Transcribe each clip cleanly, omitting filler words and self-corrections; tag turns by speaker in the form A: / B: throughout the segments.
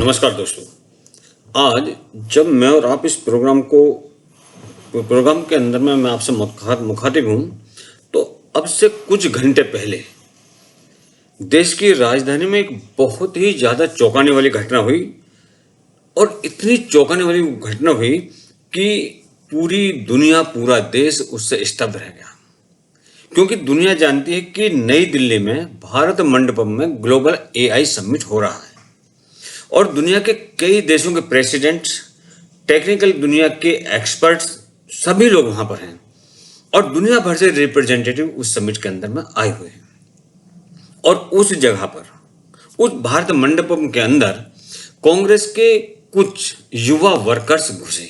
A: नमस्कार दोस्तों। आज जब मैं और आप इस प्रोग्राम के अंदर में मैं आपसे मुखातिब हूँ, तो अब से कुछ घंटे पहले देश की राजधानी में एक बहुत ही ज़्यादा चौंकाने वाली घटना हुई। और इतनी चौंकाने वाली घटना हुई कि पूरी दुनिया, पूरा देश उससे स्तब्ध रह गया। क्योंकि दुनिया जानती है कि नई दिल्ली में भारत मंडपम में ग्लोबल एआई समिट हो रहा है और दुनिया के कई देशों के प्रेसिडेंट्स, टेक्निकल दुनिया के एक्सपर्ट्स, सभी लोग वहां पर हैं और दुनिया भर से रिप्रेजेंटेटिव उस समिट के अंदर में आए हुए हैं। और उस जगह पर, उस भारत मंडपम के अंदर कांग्रेस के कुछ युवा वर्कर्स घुसे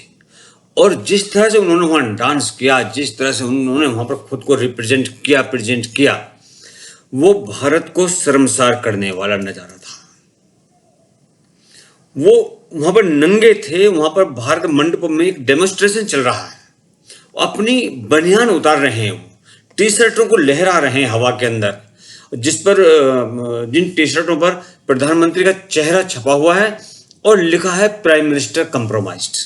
A: और जिस तरह से उन्होंने वहां डांस किया, जिस तरह से उन्होंने वहां पर खुद को प्रेजेंट किया, वो भारत को शर्मसार करने वाला नजारा था। वो वहां पर नंगे थे, वहां पर भारत मंडपम में एक डेमोन्स्ट्रेशन चल रहा है। अपनी बनियान उतार रहे हैं, वो टी शर्टों को लहरा रहे हैं हवा के अंदर, जिन टी शर्टों पर प्रधानमंत्री का चेहरा छपा हुआ है और लिखा है प्राइम मिनिस्टर कंप्रोमाइज्ड।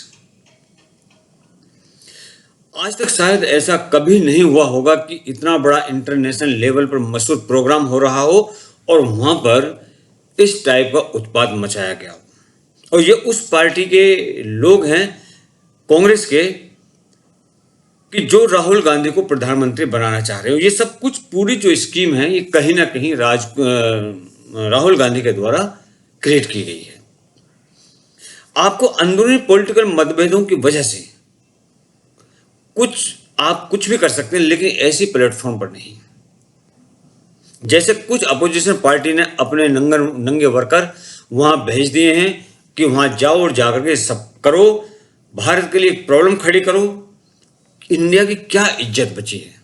A: आज तक शायद ऐसा कभी नहीं हुआ होगा कि इतना बड़ा इंटरनेशनल लेवल पर मशहूर प्रोग्राम हो रहा हो और वहां पर इस टाइप का उत्पात मचाया गया हो। और ये उस पार्टी के लोग हैं, कांग्रेस के, कि जो राहुल गांधी को प्रधानमंत्री बनाना चाह रहे हो। ये सब कुछ, पूरी जो स्कीम है, ये कहीं ना कहीं राहुल गांधी के द्वारा क्रिएट की गई है। आपको अंदरूनी पॉलिटिकल मतभेदों की वजह से आप कुछ भी कर सकते हैं, लेकिन ऐसी प्लेटफॉर्म पर नहीं। जैसे कुछ अपोजिशन पार्टी ने अपने नंगे वर्कर वहां भेज दिए हैं कि वहां जाओ और जाकर के सब करो, भारत के लिए एक प्रॉब्लम खड़ी करो। इंडिया की क्या इज्जत बची है?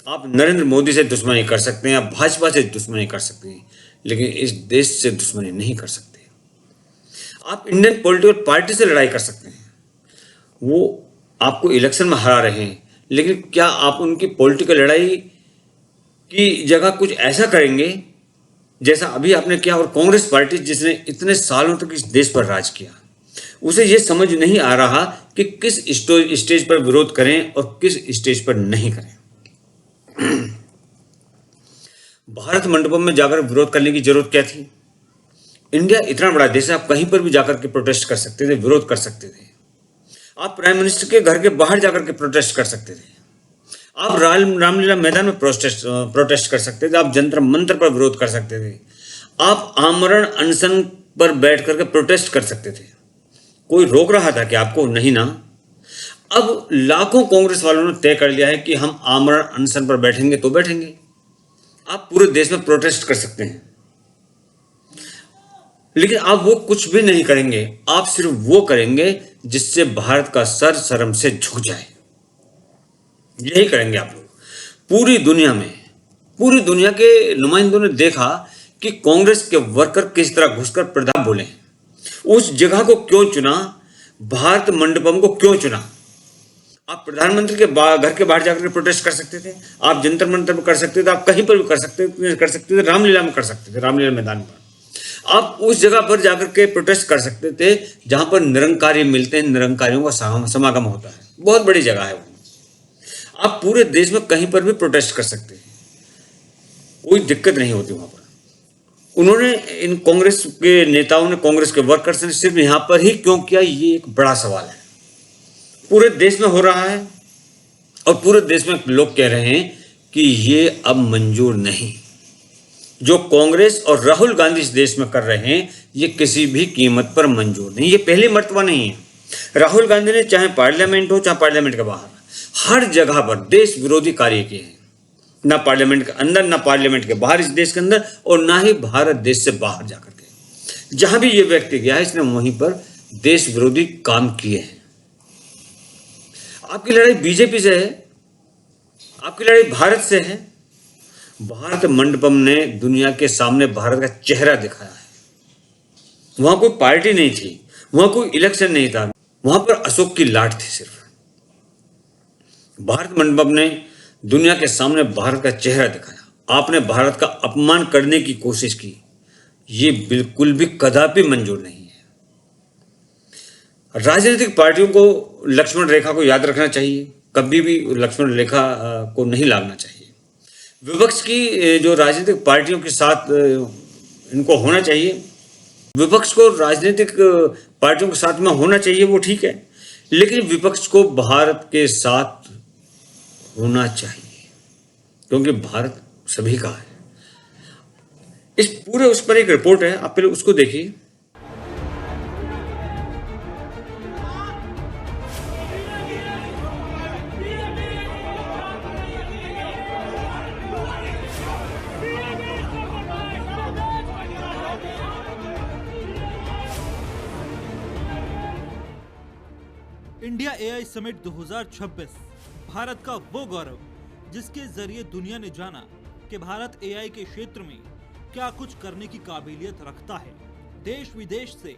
A: आप नरेंद्र मोदी से दुश्मनी कर सकते हैं, आप भाजपा से दुश्मनी कर सकते हैं, लेकिन इस देश से दुश्मनी नहीं कर सकते। आप इंडियन पॉलिटिकल पार्टी से लड़ाई कर सकते हैं, वो आपको इलेक्शन में हरा रहे हैं, लेकिन क्या आप उनकी पॉलिटिकल लड़ाई की जगह कुछ ऐसा करेंगे जैसा अभी आपने किया? और कांग्रेस पार्टी, जिसने इतने सालों तक इस देश पर राज किया, उसे यह समझ नहीं आ रहा कि किस स्टेज पर विरोध करें और किस स्टेज पर नहीं करें। भारत मंडपम में जाकर विरोध करने की जरूरत क्या थी? इंडिया इतना बड़ा देश है, आप कहीं पर भी जाकर के प्रोटेस्ट कर सकते थे, विरोध कर सकते थे। आप प्राइम मिनिस्टर के घर के बाहर जाकर के प्रोटेस्ट कर सकते थे, आप रामलीला मैदान में प्रोटेस्ट कर सकते थे, आप जंतर मंतर पर विरोध कर सकते थे, आप आमरण अनशन पर बैठ करके प्रोटेस्ट कर सकते थे। कोई रोक रहा था कि आपको? नहीं ना। अब लाखों कांग्रेस वालों ने तय कर लिया है कि हम आमरण अनशन पर बैठेंगे तो बैठेंगे। आप पूरे देश में प्रोटेस्ट कर सकते हैं, लेकिन आप वो कुछ भी नहीं करेंगे। आप सिर्फ वो करेंगे जिससे भारत का सर शर्म से झुक जाए। यही करेंगे आप लोग। पूरी दुनिया के नुमाइंदों ने देखा कि कांग्रेस के वर्कर किस तरह घुसकर प्रधान बोले। उस जगह को क्यों चुना? भारत मंडपम को क्यों चुना? आप प्रधानमंत्री के घर के बाहर जाकर प्रोटेस्ट कर सकते थे, आप जंतर मंतर पर कर सकते थे, आप कहीं पर भी कर सकते थे, रामलीला में कर सकते थे, रामलीला मैदान पर। आप उस जगह पर जाकर के प्रोटेस्ट कर सकते थे जहां पर निरंकारी मिलते हैं, निरंकारियों का समागम होता है। बहुत बड़ी जगह है वो। आप पूरे देश में कहीं पर भी प्रोटेस्ट कर सकते हैं, कोई दिक्कत नहीं होती वहां पर। उन्होंने, इन कांग्रेस के नेताओं ने, कांग्रेस के वर्कर्स ने सिर्फ यहां पर ही क्यों किया, ये एक बड़ा सवाल है। पूरे देश में हो रहा है और पूरे देश में लोग कह रहे हैं कि ये अब मंजूर नहीं। जो कांग्रेस और राहुल गांधी इस देश में कर रहे हैं, ये किसी भी कीमत पर मंजूर नहीं। ये पहली मर्तबा नहीं है। राहुल गांधी ने चाहे पार्लियामेंट हो, चाहे पार्लियामेंट के बाहर, हर जगह पर देश विरोधी कार्य किए हैं। ना पार्लियामेंट के अंदर, ना पार्लियामेंट के बाहर इस देश के अंदर, और ना ही भारत देश से बाहर जाकर के। जहां भी ये व्यक्ति गया है, इसने वहीं पर देश विरोधी काम किए हैं। आपकी लड़ाई बीजेपी से है, आपकी लड़ाई भारत से है। भारत मंडपम ने दुनिया के सामने भारत का चेहरा दिखाया है। वहां कोई पार्टी नहीं थी, वहां कोई इलेक्शन नहीं था, वहां पर अशोक की लाट थी सिर्फ। भारत मंडपम ने दुनिया के सामने भारत का चेहरा दिखाया। आपने भारत का अपमान करने की कोशिश की, ये बिल्कुल भी कदापि मंजूर नहीं है। राजनीतिक पार्टियों को लक्ष्मण रेखा को याद रखना चाहिए, कभी भी लक्ष्मण रेखा को नहीं लागना चाहिए। विपक्ष की जो राजनीतिक पार्टियों के साथ इनको होना चाहिए, विपक्ष को राजनीतिक पार्टियों के साथ में होना चाहिए, वो ठीक है, लेकिन विपक्ष को भारत के साथ होना चाहिए, क्योंकि भारत सभी का है। इस पूरे उस पर एक रिपोर्ट है, आप पहले उसको देखिए।
B: इंडिया एआई समिट 2026 भारत का वो गौरव जिसके जरिए दुनिया ने जाना कि भारत एआई के क्षेत्र में क्या कुछ करने की काबिलियत रखता है। देश विदेश से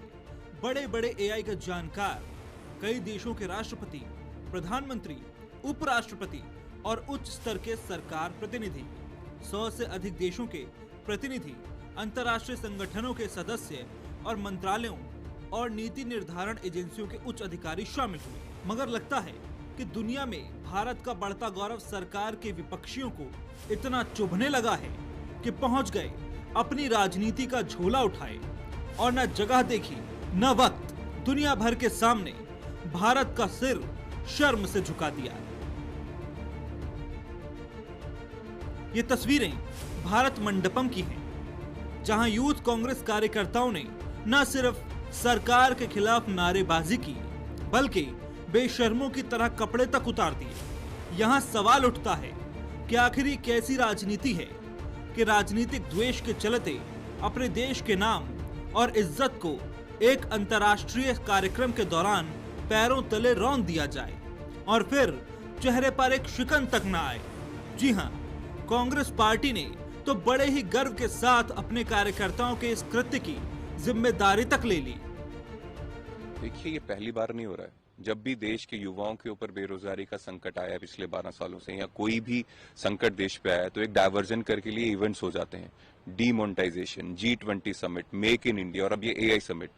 B: बड़े बड़े एआई का जानकार, कई देशों के राष्ट्रपति, प्रधानमंत्री, उपराष्ट्रपति और उच्च स्तर के सरकार प्रतिनिधि, 100 से अधिक देशों के प्रतिनिधि, अंतर्राष्ट्रीय संगठनों के सदस्य और मंत्रालयों और नीति निर्धारण एजेंसियों के उच्च अधिकारी शामिल हुए। मगर लगता है कि दुनिया में भारत का बढ़ता गौरव सरकार के विपक्षियों को इतना चुभने लगा है कि पहुंच गए अपनी राजनीति का झोला उठाए और न जगह देखी न वक्त, दुनिया भर के सामने भारत का सिर शर्म से झुका दिया। ये तस्वीरें भारत मंडपम की हैं, जहां यूथ कांग्रेस कार्यकर्ताओं ने न सिर्फ सरकार के खिलाफ नारेबाजी की, बल्कि बेशर्मों की तरह कपड़े तक उतार दिए। यहाँ सवाल उठता है कि आखिर ये कैसी राजनीति है कि राजनीतिक द्वेष के चलते अपने देश के नाम और इज्जत को एक अंतर्राष्ट्रीय कार्यक्रम के दौरान पैरों तले रौंद दिया जाए और फिर चेहरे पर एक शिकन तक न आए। जी हाँ, कांग्रेस पार्टी ने तो बड़े ही गर्व के साथ अपने कार्यकर्ताओं के इस कृत्य की जिम्मेदारी तक ले ली।
C: देखिए, ये पहली बार नहीं हो रहा है। जब भी देश के युवाओं के ऊपर बेरोजगारी का संकट आया पिछले 12 सालों से, या कोई भी संकट देश पे आया, तो एक डायवर्जन करके लिए इवेंट्स हो जाते हैं। Demonetisation, G20 summit, make in India और अब ये एआई समिट।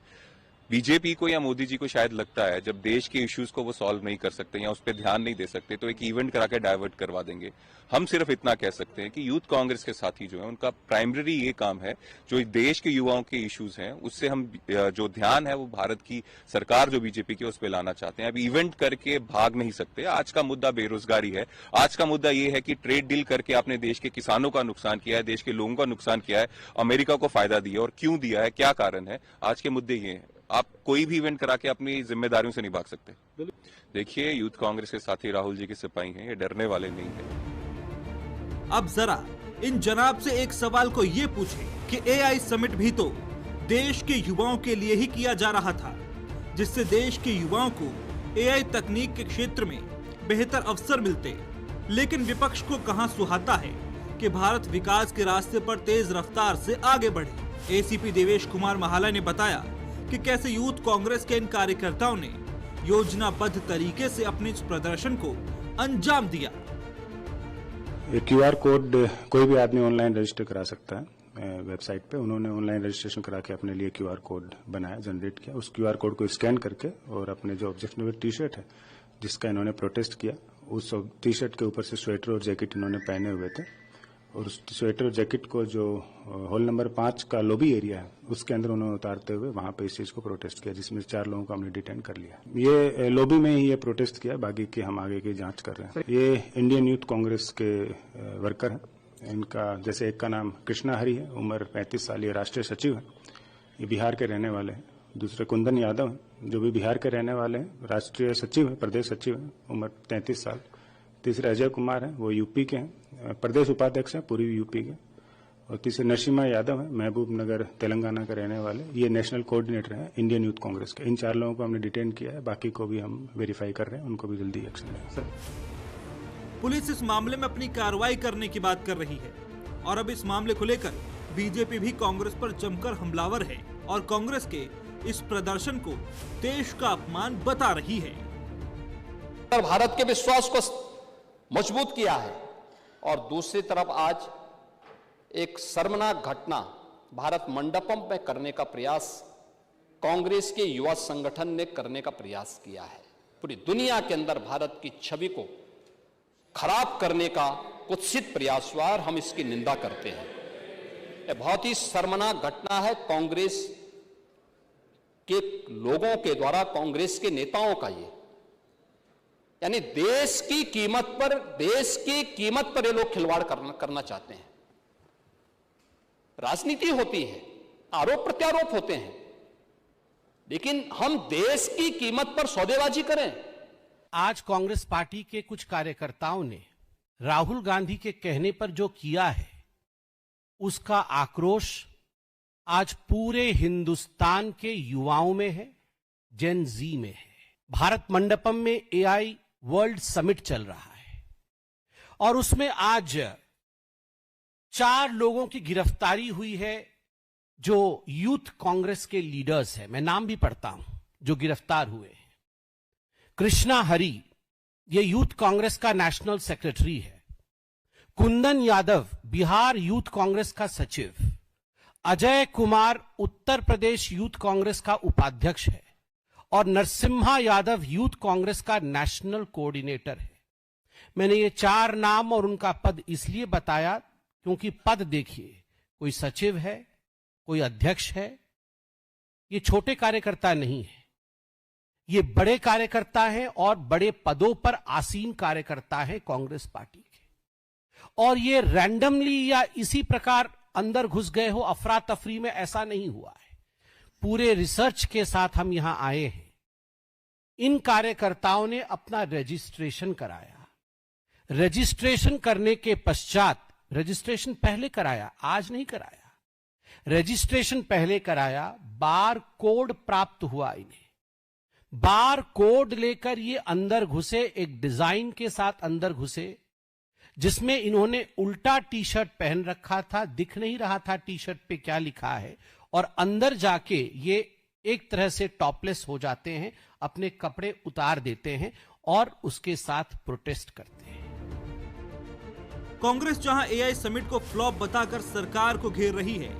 C: बीजेपी को या मोदी जी को शायद लगता है जब देश के इश्यूज को वो सॉल्व नहीं कर सकते या उस पर ध्यान नहीं दे सकते तो एक इवेंट करा के डाइवर्ट करवा देंगे। हम सिर्फ इतना कह सकते हैं कि यूथ कांग्रेस के साथी जो है उनका प्राइमरी ये काम है, जो देश के युवाओं के इश्यूज हैं उससे हम जो ध्यान है वो भारत की सरकार जो बीजेपी की उस पर लाना चाहते हैं। अब इवेंट करके भाग नहीं सकते। आज का मुद्दा बेरोजगारी है। आज का मुद्दा ये है कि ट्रेड डील करके आपने देश के किसानों का नुकसान किया है, देश के लोगों का नुकसान किया है, अमेरिका को फायदा दिया और क्यों दिया है, क्या कारण है। आज के मुद्दे ये हैं। आप कोई भी इवेंट करा के अपनी जिम्मेदारियों से नहीं भाग सकते। देखिए, यूथ कांग्रेस के साथी राहुल जी के सिपाही हैं, ये डरने वाले नहीं हैं।
B: अब जरा इन जनाब से एक सवाल को ये पूछे कि एआई समिट भी तो देश के युवाओं के लिए ही किया जा रहा था, जिससे देश के युवाओं को एआई तकनीक के क्षेत्र में बेहतर अवसर मिलते। लेकिन विपक्ष को कहां सुहाता है कि भारत विकास के रास्ते पर तेज रफ्तार से आगे बढ़े। एसीपी देवेश कुमार महाला ने बताया कि कैसे यूथ कांग्रेस के इन कार्यकर्ताओं ने योजनाबद्ध तरीके से अपने इस प्रदर्शन को अंजाम दिया।
D: क्यूआर कोड कोई भी आदमी ऑनलाइन रजिस्टर करा सकता है वेबसाइट पे। उन्होंने ऑनलाइन रजिस्ट्रेशन करा के अपने लिए क्यूआर कोड बनाया, जनरेट किया। उस क्यूआर कोड को स्कैन करके और अपने जो ऑब्जेक्शनेबल टी शर्ट है जिसका इन्होंने प्रोटेस्ट किया, उस टी शर्ट के ऊपर से स्वेटर और जैकेट इन्होंने पहने हुए थे और उस स्वेटर और जैकेट को जो हॉल नंबर 5 का लॉबी एरिया है उसके अंदर उन्होंने उतारते हुए वहां पे इस चीज को प्रोटेस्ट किया, जिसमें 4 लोगों को हमने डिटेन कर लिया। ये लॉबी में ही ये प्रोटेस्ट किया, बाकी की हम आगे की जांच कर रहे हैं। ये इंडियन यूथ कांग्रेस के वर्कर हैं। इनका जैसे एक का नाम कृष्णा हरि है, उम्र 35 साल, ये राष्ट्रीय सचिव है, ये बिहार के रहने वाले हैं। दूसरे कुंदन यादव हैं, जो भी बिहार के रहने वाले हैं, राष्ट्रीय सचिव है, प्रदेश सचिव है, उम्र 33 साल। तीसरे अजय कुमार हैं, वो यूपी के हैं, प्रदेश उपाध्यक्ष हैं, पूर्वी यूपी के। और तीसरे नरसिम्हा यादव हैं, महबूब नगर तेलंगाना के रहने वाले, ये नेशनल कोऑर्डिनेटर हैं इंडियन यूथ कांग्रेस के। इन 4 लोगों को हमने डिटेन किया है, बाकी को भी हम वेरीफाई कर रहे हैं, उनको भी जल्दी एक्शन लेंगे।
B: पुलिस इस मामले में अपनी कार्रवाई करने की बात कर रही है और अब इस मामले को लेकर बीजेपी भी कांग्रेस पर जमकर हमलावर है और कांग्रेस के इस प्रदर्शन को देश का अपमान बता रही है।
E: भारत के विश्वास को मजबूत किया है और दूसरी तरफ आज एक शर्मनाक घटना भारत मंडपम में करने का प्रयास कांग्रेस के युवा संगठन ने करने का प्रयास किया है। पूरी दुनिया के अंदर भारत की छवि को खराब करने का कुत्सित प्रयास हुआ और हम इसकी निंदा करते हैं। यह बहुत ही शर्मनाक घटना है कांग्रेस के लोगों के द्वारा, कांग्रेस के नेताओं का। ये यानी देश की कीमत पर ये लोग खिलवाड़ करना चाहते हैं। राजनीति होती है, आरोप प्रत्यारोप होते हैं, लेकिन हम देश की कीमत पर सौदेबाजी करें।
F: आज कांग्रेस पार्टी के कुछ कार्यकर्ताओं ने राहुल गांधी के कहने पर जो किया है, उसका आक्रोश आज पूरे हिंदुस्तान के युवाओं में है, जेन जी में है। भारत मंडपम में एआई वर्ल्ड समिट चल रहा है और उसमें आज 4 लोगों की गिरफ्तारी हुई है जो यूथ कांग्रेस के लीडर्स हैं। मैं नाम भी पढ़ता हूं जो गिरफ्तार हुए हैं। कृष्णा हरी, ये यूथ कांग्रेस का नेशनल सेक्रेटरी है। कुंदन यादव, बिहार यूथ कांग्रेस का सचिव। अजय कुमार, उत्तर प्रदेश यूथ कांग्रेस का उपाध्यक्ष है और नरसिम्हा यादव यूथ कांग्रेस का नेशनल कोऑर्डिनेटर है। मैंने ये 4 नाम और उनका पद इसलिए बताया क्योंकि पद देखिए, कोई सचिव है, कोई अध्यक्ष है। ये छोटे कार्यकर्ता नहीं है, ये बड़े कार्यकर्ता हैं और बड़े पदों पर आसीन कार्यकर्ता है कांग्रेस पार्टी के। और ये रैंडमली या इसी प्रकार अंदर घुस गए हो अफरा तफरी में, ऐसा नहीं हुआ है। पूरे रिसर्च के साथ हम यहां आए हैं। इन कार्यकर्ताओं ने अपना रजिस्ट्रेशन कराया। रजिस्ट्रेशन करने के पश्चात, रजिस्ट्रेशन पहले कराया, आज नहीं कराया, रजिस्ट्रेशन पहले कराया, बार कोड प्राप्त हुआ इन्हें। बार कोड लेकर ये अंदर घुसे, एक डिजाइन के साथ अंदर घुसे जिसमें इन्होंने उल्टा टी शर्ट पहन रखा था, दिख नहीं रहा था टी शर्ट पे क्या लिखा है, और अंदर जाके ये एक तरह से टॉपलेस हो जाते हैं, अपने कपड़े उतार देते हैं और उसके साथ प्रोटेस्ट करते हैं।
B: कांग्रेस जहां एआई समिट को फ्लॉप बताकर सरकार को घेर रही है,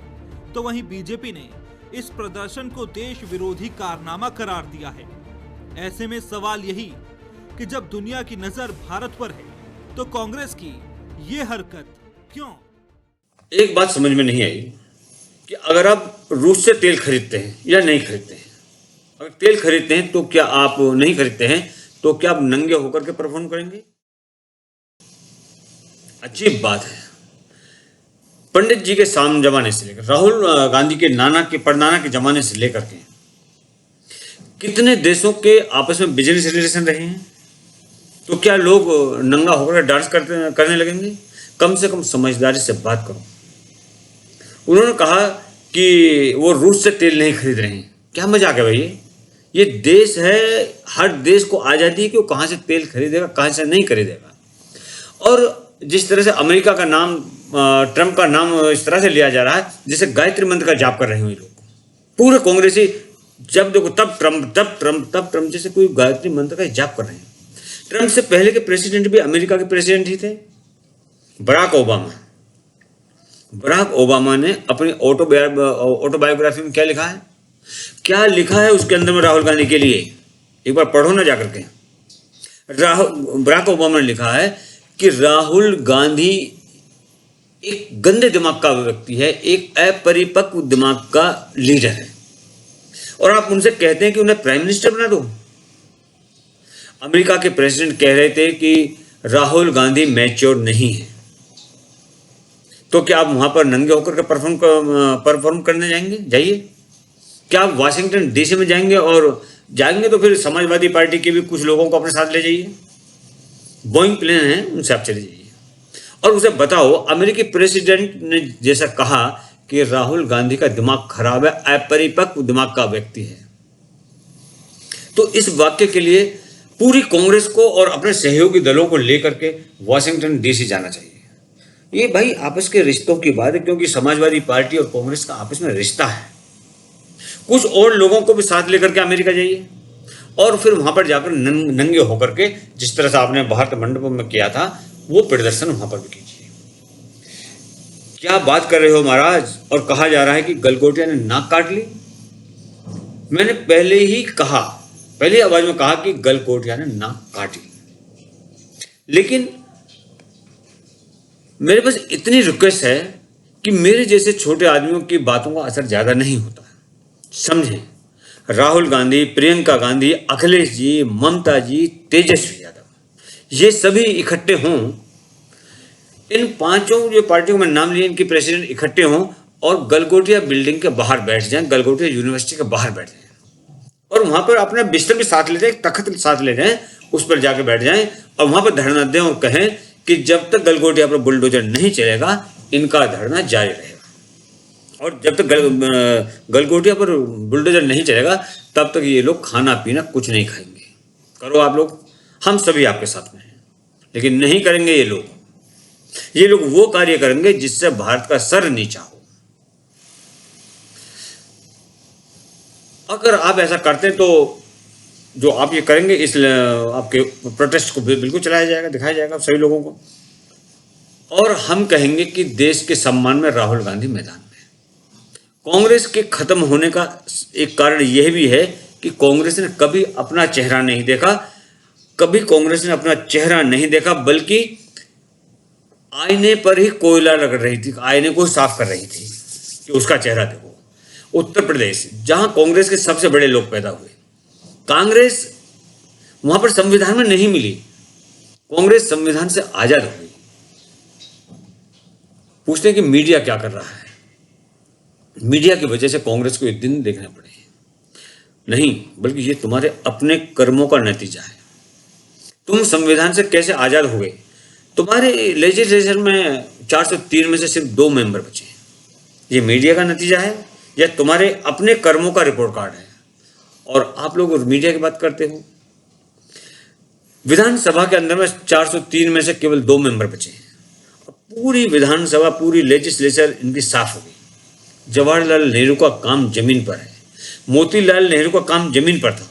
B: तो वहीं बीजेपी ने इस प्रदर्शन को देश विरोधी कारनामा करार दिया है। ऐसे में सवाल यही कि जब दुनिया की नजर भारत पर है, तो कांग्रेस की ये हरकत क्यों?
A: एक बात समझ में नहीं आई कि अगर आप रूस से तेल खरीदते हैं या नहीं खरीदते हैं, अगर तेल खरीदते हैं तो क्या आप नहीं खरीदते हैं, तो क्या आप नंगे होकर के परफॉर्म करेंगे? अजीब बात है। पंडित जी के जमाने से लेकर राहुल गांधी के परनाना के जमाने से लेकर के कितने देशों के आपस में बिजनेस रिलेशन रहे हैं, तो क्या लोग नंगा होकर डांस करने लगेंगे? कम से कम समझदारी से बात करो। उन्होंने कहा कि वो रूस से तेल नहीं खरीद रहे हैं। क्या मजाक है भाई? ये देश है, हर देश को आज़ादी है कि वो कहाँ से तेल खरीदेगा, कहाँ से नहीं खरीदेगा। और जिस तरह से अमेरिका का नाम, ट्रंप का नाम इस तरह से लिया जा रहा है जैसे गायत्री मंत्र का जाप कर रहे हो ये लोग। पूरे कांग्रेसी जब देखो तब ट्रंप जैसे कोई गायत्री मंत्र का जाप कर रहे हैं। ट्रंप से पहले के प्रेसिडेंट भी अमेरिका के प्रेसिडेंट ही थे, बराक ओबामा ने अपनी ऑटोबायोग्राफी में क्या लिखा है? क्या लिखा है उसके अंदर में राहुल गांधी के लिए? एक बार पढ़ो ना जाकर के। बराक ओबामा ने लिखा है कि राहुल गांधी एक गंदे दिमाग का व्यक्ति है, एक अपरिपक्व दिमाग का लीडर है, और आप उनसे कहते हैं कि उन्हें प्राइम मिनिस्टर बना दो। अमेरिका के प्रेसिडेंट कह रहे थे कि राहुल गांधी मैच्योर नहीं है, तो क्या आप वहां पर नंगे होकर के परफॉर्म करने जाइए? क्या आप वाशिंगटन डीसी में जाएंगे, और जाएंगे तो फिर समाजवादी पार्टी के भी कुछ लोगों को अपने साथ ले जाइए। बोइंग प्लेन है, उनसे आप चले जाइए और उसे बताओ अमेरिकी प्रेसिडेंट ने जैसा कहा कि राहुल गांधी का दिमाग खराब है, अपरिपक्व दिमाग का व्यक्ति है। तो इस वाक्य के लिए पूरी कांग्रेस को और अपने सहयोगी दलों को लेकर के वाशिंगटन डीसी जाना चाहिए। ये भाई आपस के रिश्तों की बात है, क्योंकि समाजवादी पार्टी और कांग्रेस का आपस में रिश्ता है। कुछ और लोगों को भी साथ लेकर के अमेरिका जाइए और फिर वहां पर जाकर नंगे होकर के, जिस तरह से आपने भारत मंडपम में किया था, वो प्रदर्शन वहां पर भी कीजिए। क्या बात कर रहे हो महाराज? और कहा जा रहा है कि गलगोटिया ने नाक काट ली। मैंने पहली आवाज में कहा कि गलकोटिया ने नाक काटी, लेकिन मेरे पास इतनी रिक्वेस्ट है कि मेरे जैसे छोटे आदमियों की बातों का असर ज्यादा नहीं होता। समझें, राहुल गांधी, प्रियंका गांधी, अखिलेश जी, ममता जी, तेजस्वी यादव, ये सभी इकट्ठे हों, इन पांचों जो पार्टियों में नाम लिए इनके प्रेसिडेंट इकट्ठे हों और गलगोटिया बिल्डिंग के बाहर बैठ जाएं, गलगोटिया यूनिवर्सिटी के बाहर बैठ जाएं और वहां पर अपना बिस्तर भी साथ ले जाएं, तख्त साथ ले जाएं, उस पर जाके बैठ जाएं और वहां पर धरना दें और कहें कि जब तक गलगोटिया पर बुलडोजर नहीं चलेगा इनका धरना जारी रहेगा और जब तक गलगोटिया पर बुलडोजर नहीं चलेगा तब तक ये लोग खाना पीना कुछ नहीं खाएंगे। करो आप लोग, हम सभी आपके साथ में हैं, लेकिन नहीं करेंगे ये लोग वो कार्य करेंगे जिससे भारत का सर नीचा हो। अगर आप ऐसा करते तो जो आप ये करेंगे इस आपके प्रोटेस्ट को बिल्कुल चलाया जाएगा, दिखाया जाएगा सभी लोगों को। और हम कहेंगे कि देश के सम्मान में राहुल गांधी मैदान में। कांग्रेस के खत्म होने का एक कारण यह भी है कि कांग्रेस ने कभी अपना चेहरा नहीं देखा, बल्कि आईने पर ही कोयला रगड़ रही थी, आईने को साफ कर रही थी कि उसका चेहरा देखो। उत्तर प्रदेश, जहां कांग्रेस के सबसे बड़े लोग पैदा हुए, कांग्रेस वहां पर संविधान में नहीं मिली, कांग्रेस संविधान से आजाद हो गई। पूछते हैं कि मीडिया क्या कर रहा है? मीडिया की वजह से कांग्रेस को एक दिन देखने पड़े नहीं, बल्कि ये तुम्हारे अपने कर्मों का नतीजा है। तुम संविधान से कैसे आजाद हो गए? तुम्हारे लेजिस्लेचर में 403 में से सिर्फ 2 मेंबर बचे। ये मीडिया का नतीजा है या तुम्हारे अपने कर्मों का रिपोर्ट कार्ड है? और आप लोग मीडिया की बात करते हो। विधानसभा के अंदर में 403 में से केवल 2 मेंबर बचे हैं। पूरी विधानसभा, पूरी लेजिस्लेचर इनकी साफ हो गई। जवाहरलाल नेहरू का काम जमीन पर है, मोतीलाल नेहरू का काम जमीन पर था,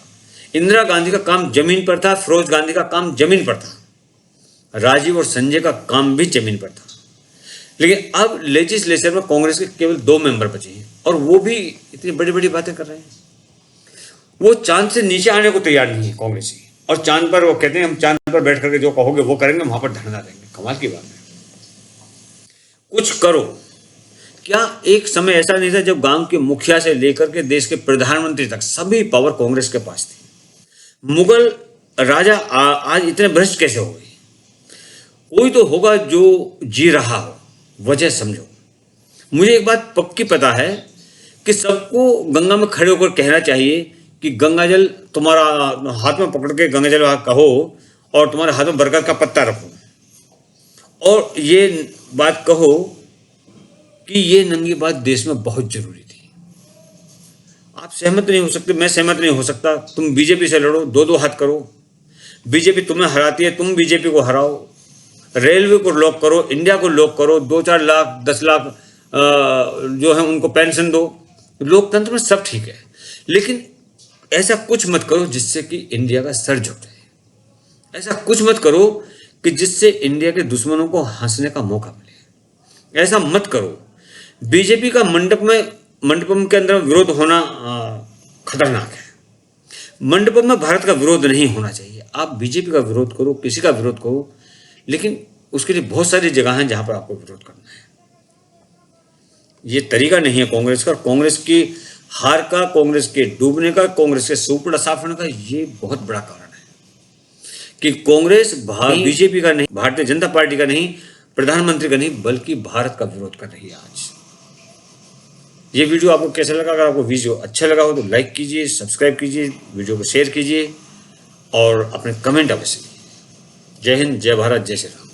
A: इंदिरा गांधी का काम जमीन पर था, फिरोज गांधी का काम जमीन पर था, राजीव और संजय का काम भी जमीन पर था। लेकिन अब लेजिस्लेचर में कांग्रेस के केवल 2 मेंबर बचे हैं और वो भी इतनी बड़ी बड़ी बातें कर रहे हैं। वो चांद से नीचे आने को तैयार नहीं है कांग्रेसी, और चांद पर वो कहते हैं हम चांद पर बैठ करके जो कहोगे वो करेंगे, वहां पर धरना देंगे। कमाल की बात है। कुछ करो। क्या एक समय ऐसा नहीं था जब गांव के मुखिया से लेकर के देश के प्रधानमंत्री तक सभी पावर कांग्रेस के पास थी? मुगल राजा आज इतने भ्रष्ट कैसे हो गए? कोई तो होगा जो जी रहा हो, वजह समझो। मुझे एक बात पक्की पता है कि सबको गंगा में खड़े होकर कहना चाहिए कि गंगा जल तुम्हारा हाथ में पकड़ के गंगा जल कहो और तुम्हारे हाथ में बरगद का पत्ता रखो, और ये बात कहो कि ये नंगी बात देश में बहुत जरूरी थी। आप सहमत नहीं हो सकते, मैं सहमत नहीं हो सकता। तुम बीजेपी से लड़ो, 2-2 हाथ करो। बीजेपी तुम्हें हराती है, तुम बीजेपी को हराओ। रेलवे को लॉक करो, इंडिया को लॉक करो, 2-4 लाख 10 लाख जो है उनको पेंशन दो। लोकतंत्र में सब ठीक है, लेकिन ऐसा कुछ मत करो जिससे कि इंडिया का सर झुक जाए। ऐसा कुछ मत करो कि जिससे इंडिया के दुश्मनों को हंसने का मौका मिले। ऐसा मत करो। बीजेपी का मंडपम के अंदर विरोध होना खतरनाक है। मंडपम में भारत का विरोध नहीं होना चाहिए। आप बीजेपी का विरोध करो, किसी का विरोध करो, लेकिन उसके लिए बहुत सारी जगह हैं जहां पर आपको विरोध करना है। ये तरीका नहीं है कांग्रेस का। कांग्रेस की हार का, कांग्रेस के डूबने का, कांग्रेस के सुपड़ा साफ होने का ये बहुत बड़ा कारण है कि कांग्रेस बीजेपी का नहीं, भारतीय जनता पार्टी का नहीं, प्रधानमंत्री का नहीं, बल्कि भारत का विरोध कर रही है आज। ये वीडियो आपको कैसा लगा? अगर आपको वीडियो अच्छा लगा हो तो लाइक कीजिए, सब्सक्राइब कीजिए, वीडियो को शेयर कीजिए और अपने कमेंट अवश्य कीजिए। जय हिंद, जय भारत, जय श्री राम।